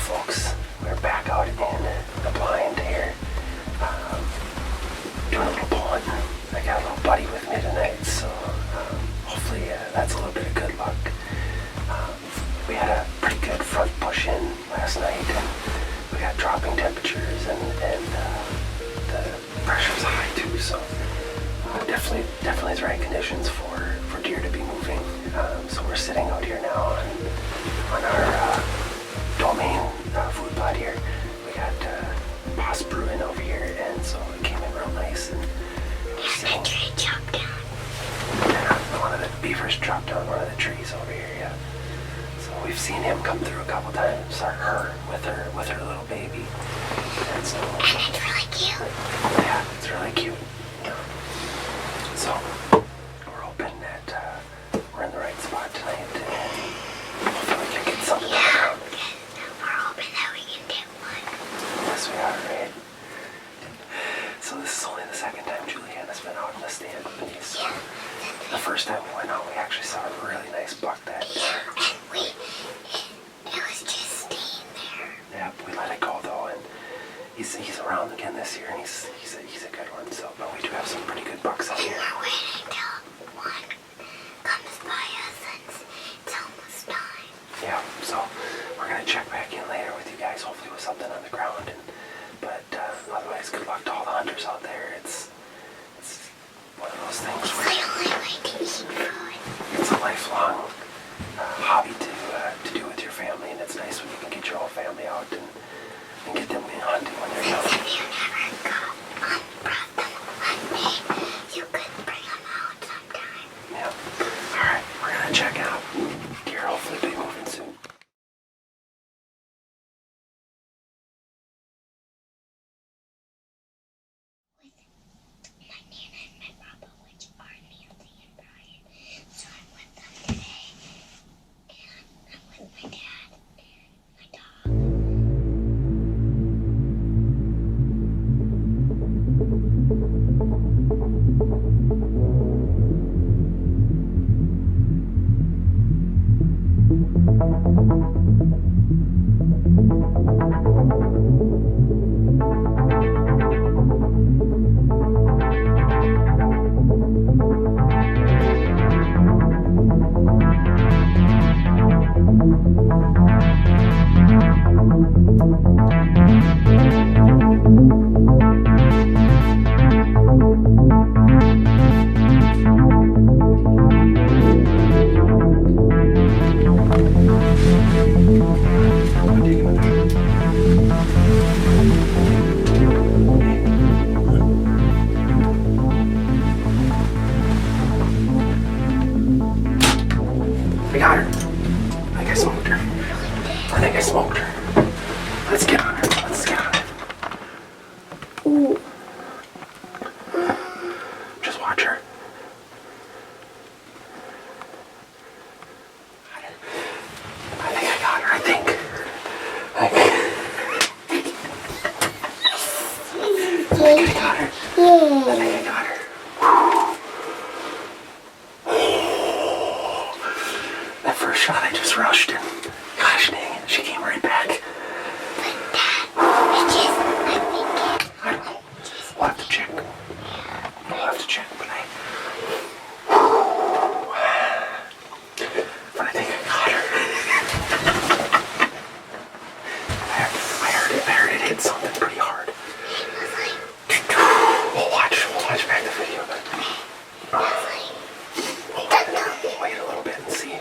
folks, we're back out in the blind here, doing a little pulling. I got a little buddy with me tonight, so hopefully that's a little bit of good luck. We had a pretty good front push-in last night, and we got dropping temperatures, and the pressure's high too, so definitely the right conditions for deer to be moving. So we're sitting out here now on our domain food plot here. We got Boss Brewing over here, and so it came in real nice. And we're sitting. The tree chopped down. Yeah, one of the beavers chopped down one of the trees over here. Yeah. So we've seen him come through a couple times, or her with her little baby. And so. And it's really cute. Yeah, it's really cute. So we're hoping that we're in the right spot tonight, and hopefully we can get something on the ground. We're hoping that we can get one. Yes, we are, right? So this is only the second time Julianne has been out in the stand with me. So the first time we went out, we actually saw a really nice buck that day. Yeah, and it was just staying there. Yeah, we let it go though, and he's around again this year, and he's a good one. So, but we do have some pretty good bucks out here. We're waiting till one comes by us, and it's almost time. Yeah, so we're gonna check back in later with you guys, hopefully with something on the ground. But otherwise, good luck to all the hunters out there. It's one of those things where it's the only way to eat food. It's a lifelong hobby to do with your family, and it's nice when you can get your whole family out and get them hunting when they're young. If you never brought them hunting, you could bring them out sometime. Yeah. Alright, we're gonna check out. Deer hopefully be moving soon. With my Nana and my Papa, which are Nancy and Brian. So I'm with them today. And I'm with my dad and my dog. I got her. I think I smoked her. Let's get on her. Ooh. Just watch her. I think I got her. I think I got her. I think I got her. That first shot I just rushed, and gosh dang it, she came right back. But Dad, I don't know. We'll have to check. But I think I got her. I heard it hit something pretty hard. We'll watch back the video, but we'll wait a little bit and see.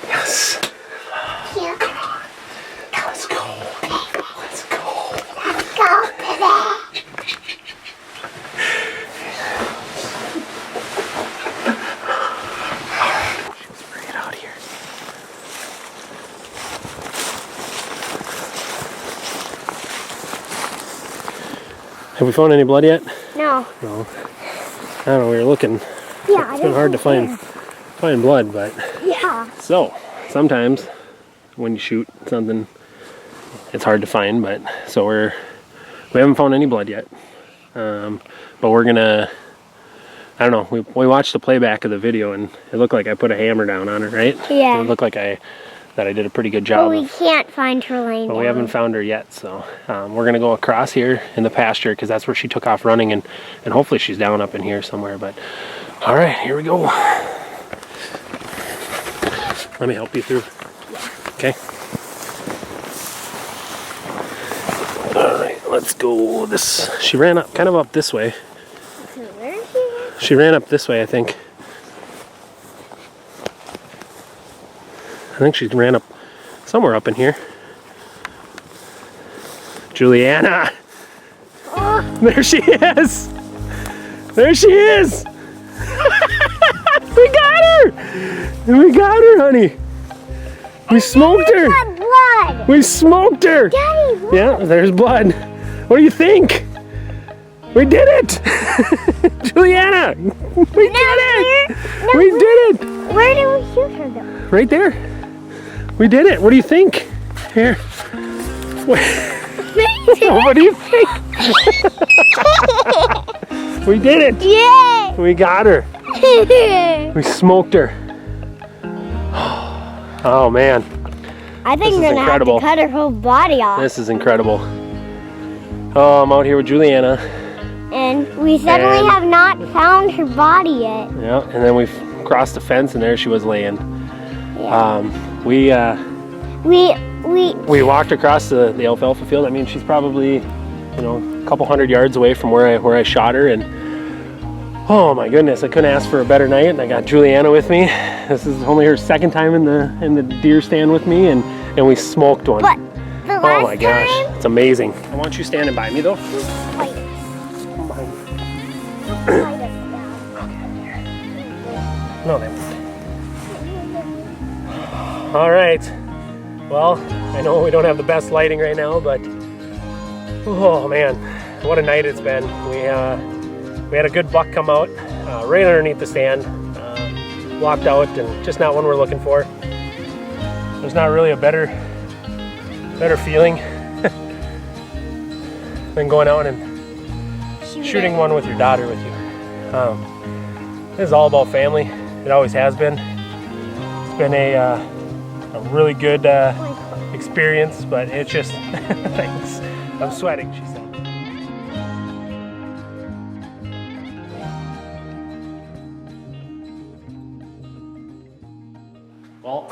Yes. Come on. Let's go. Let's go today. Alright, let's bring it out here. Have we found any blood yet? No. No. I don't know, we were looking. Yeah, it's been hard to find blood, but yeah. So sometimes when you shoot something, it's hard to find. But so we haven't found any blood yet. But we're gonna I don't know, we watched the playback of the video and it looked like I put a hammer down on her, right? Yeah. It looked like that I did a pretty good But job. we can't find her laying But down. we haven't found her yet, so we're gonna go across here in the pasture because that's where she took off running, and hopefully she's down up in here somewhere. But all right, here we go. Let me help you through. Okay. All right, let's go. She ran up, kind of up this way. Where is she? She ran up this way, I think. I think she ran up somewhere up in here. Juliana! Oh. There she is! There she is! We got her! We got her, honey! We smoked her! Blood! We smoked her! Daddy, look. Yeah, there's blood. What do you think? We did it! Juliana! We did it! We did it! Where did we shoot her though? Right there. We did it. What do you think? Here. What do you think? We did it. Yay! We got her. We smoked her. Oh man. I think This is we're gonna incredible. have to cut her whole body off. This is incredible. Oh, I'm out here with Juliana. And we suddenly And- have not found her body yet. Yeah, and then we've crossed the fence and there she was laying. We walked across the alfalfa field. I mean, she's probably, a couple hundred yards away from where I shot her, and oh my goodness, I couldn't ask for a better night. And I got Juliana with me. This is only her second time in the deer stand with me, and we smoked one. But the last Oh my gosh, time, it's amazing. I want you standing by me though. Wait. Come behind me. Slide us down. Okay, here. No, they won't. All right. Well, I know we don't have the best lighting right now, but oh man, what a night it's been. We had a good buck come out right underneath the stand, walked out, and just not one we're looking for. There's not really a better feeling than going out and shooting one with your daughter with you. This is all about family. It always has been. It's been a really good experience, but it's just thanks. I'm sweating, she said. Well,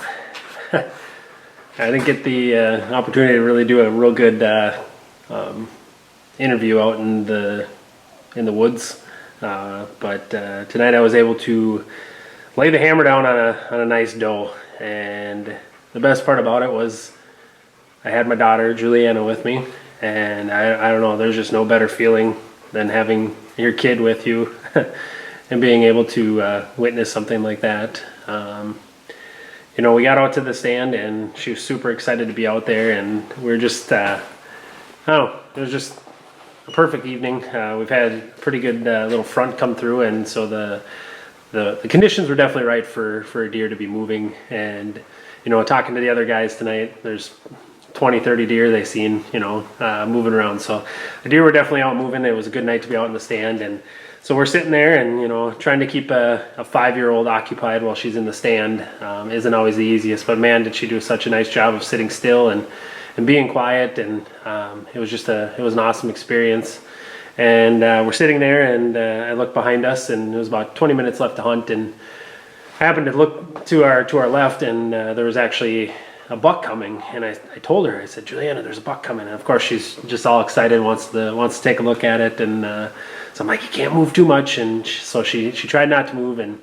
I didn't get the opportunity to really do a real good interview out in the woods, but tonight I was able to lay the hammer down on a nice doe, and the best part about it was I had my daughter Juliana with me, and I don't know, there's just no better feeling than having your kid with you and being able to witness something like that. We got out to the stand and she was super excited to be out there, and we were just, it was just a perfect evening. We've had a pretty good little front come through, and so the conditions were definitely right for a deer to be moving. And talking to the other guys tonight, there's 20-30 deer they seen moving around, so the deer were definitely out moving. It was a good night to be out in the stand, and so we're sitting there and trying to keep a 5-year-old occupied while she's in the stand isn't always the easiest, but man, did she do such a nice job of sitting still and being quiet, and it was an awesome experience. And we're sitting there, and I looked behind us, and it was about 20 minutes left to hunt, and I happened to look to our left, and there was actually a buck coming, and I told her, I said, Juliana, there's a buck coming, and of course she's just all excited, wants to take a look at it, and so I'm like, you can't move too much, and so she tried not to move, and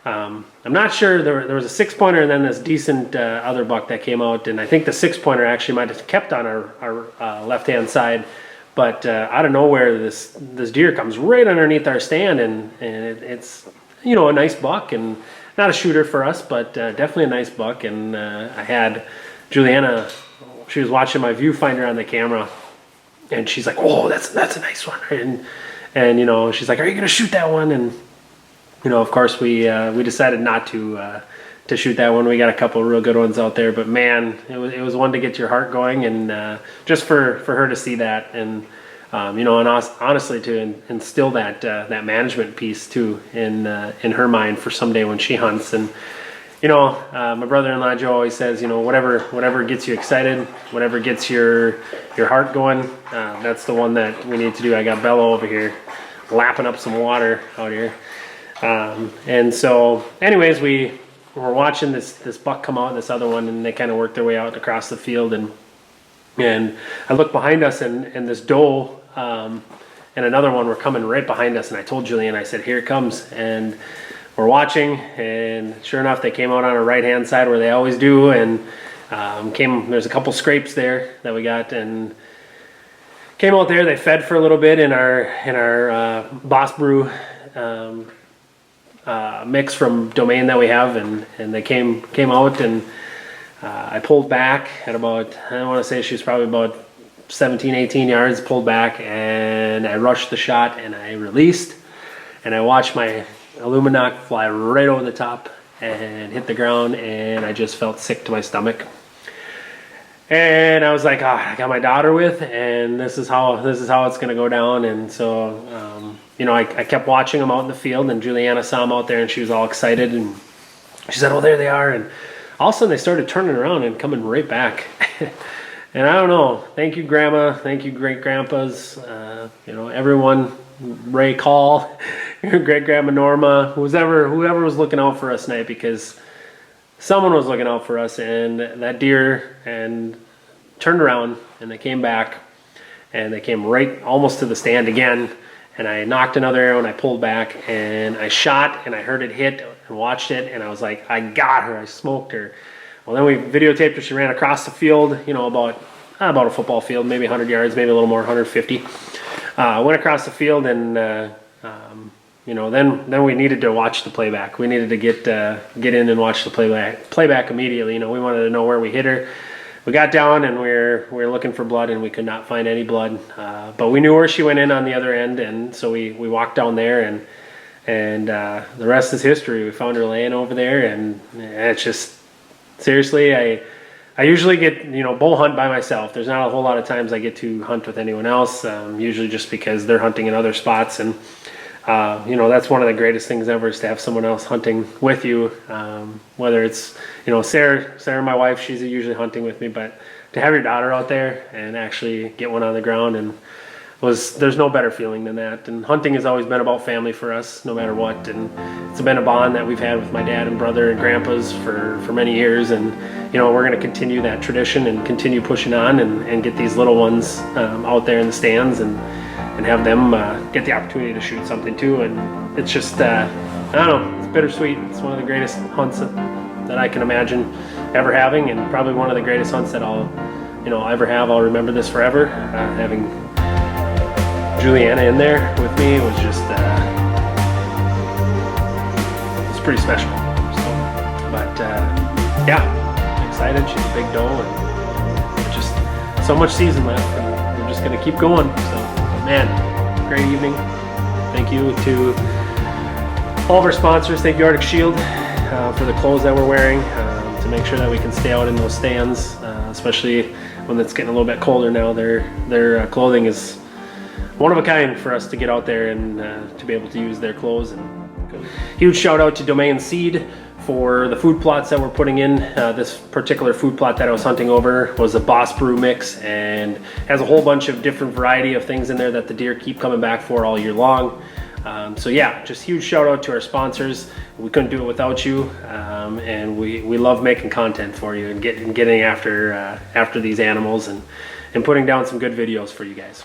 I'm not sure, there was a 6-pointer and then this decent other buck that came out, and I think the 6-pointer actually might have kept on our left-hand side, but out of nowhere this deer comes right underneath our stand, and it's a nice buck, and not a shooter for us, but definitely a nice buck. And I had Juliana, she was watching my viewfinder on the camera, and she's like, oh, that's a nice one, and she's like, are you gonna shoot that one? And of course we decided not to shoot that one. We got a couple of real good ones out there, but man, it was one to get your heart going, and just for her to see that. And You know, and honestly, to instill that that management piece too in her mind for someday when she hunts. And you know, my brother-in-law Joe always says, you know, whatever gets you excited, whatever gets your heart going, that's the one that we need to do. I got Bella over here lapping up some water out here. And so anyways, we were watching this buck come out and this other one, and they kind of worked their way out across the field, and I looked behind us, and this doe and another one were coming right behind us, and I told Julian, I said, here it comes. And we're watching, and sure enough, they came out on our right hand side where they always do, and there's a couple scrapes there that we got, and came out there. They fed for a little bit in our Boss Brew mix from Domain that we have, and they came out, and I pulled back at about, I want to say she was probably about 17, 18 yards, pulled back, and I rushed the shot, and I released, and I watched my Illuminac fly right over the top and hit the ground, and I just felt sick to my stomach. And I was like, I got my daughter with, and this is how it's gonna go down. And so, you know, I kept watching them out in the field, and Juliana saw them out there, and she was all excited, and she said, "Oh, there they are!" And all of a sudden, they started turning around and coming right back. And I don't know. Thank you, Grandma. Thank you, great grandpas. You know, everyone. Ray Call, great grandma Norma, whoever was looking out for us tonight, because someone was looking out for us, and that deer and turned around, and they came back, and they came right almost to the stand again, and I knocked another arrow, and I pulled back, and I shot, and I heard it hit and watched it, and I was like, I got her, I smoked her. Well, then we videotaped her. She ran across the field, you know, about a football field, maybe 100 yards, maybe a little more, 150. Went across the field, and you know, then we needed to watch the playback. We needed to get in and watch the playback immediately. You know, we wanted to know where we hit her. We got down, and we were looking for blood, and we could not find any blood. But we knew where she went in on the other end, and so we walked down there, and the rest is history. We found her laying over there, and it's just, seriously, I usually get, you know, bow hunt by myself. There's not a whole lot of times I get to hunt with anyone else, usually just because they're hunting in other spots. And, you know, that's one of the greatest things ever, is to have someone else hunting with you. Whether it's, you know, Sarah, my wife, she's usually hunting with me, but to have your daughter out there and actually get one on the ground, and there's no better feeling than that. And hunting has always been about family for us, no matter what. And it's been a bond that we've had with my dad and brother and grandpas for many years. And, you know, we're going to continue that tradition and continue pushing on, and get these little ones out there in the stands, and have them get the opportunity to shoot something too. And it's just, I don't know, it's bittersweet. It's one of the greatest hunts that I can imagine ever having, and probably one of the greatest hunts that I'll ever have. I'll remember this forever. Having Juliana in there with me was just, it's pretty special. So, but yeah, excited. She's a big doe, and just so much season left, and we're just gonna keep going. So, man, great evening. Thank you to all of our sponsors. Thank you, Arctic Shield, for the clothes that we're wearing, to make sure that we can stay out in those stands, especially when it's getting a little bit colder now. Their clothing is one of a kind for us to get out there and to be able to use their clothes. And huge shout out to Domain Seed for the food plots that we're putting in. This particular food plot that I was hunting over was a Boss Brew mix, and has a whole bunch of different variety of things in there that the deer keep coming back for all year long. So yeah, just huge shout out to our sponsors. We couldn't do it without you, and we love making content for you, and getting after these animals, and putting down some good videos for you guys.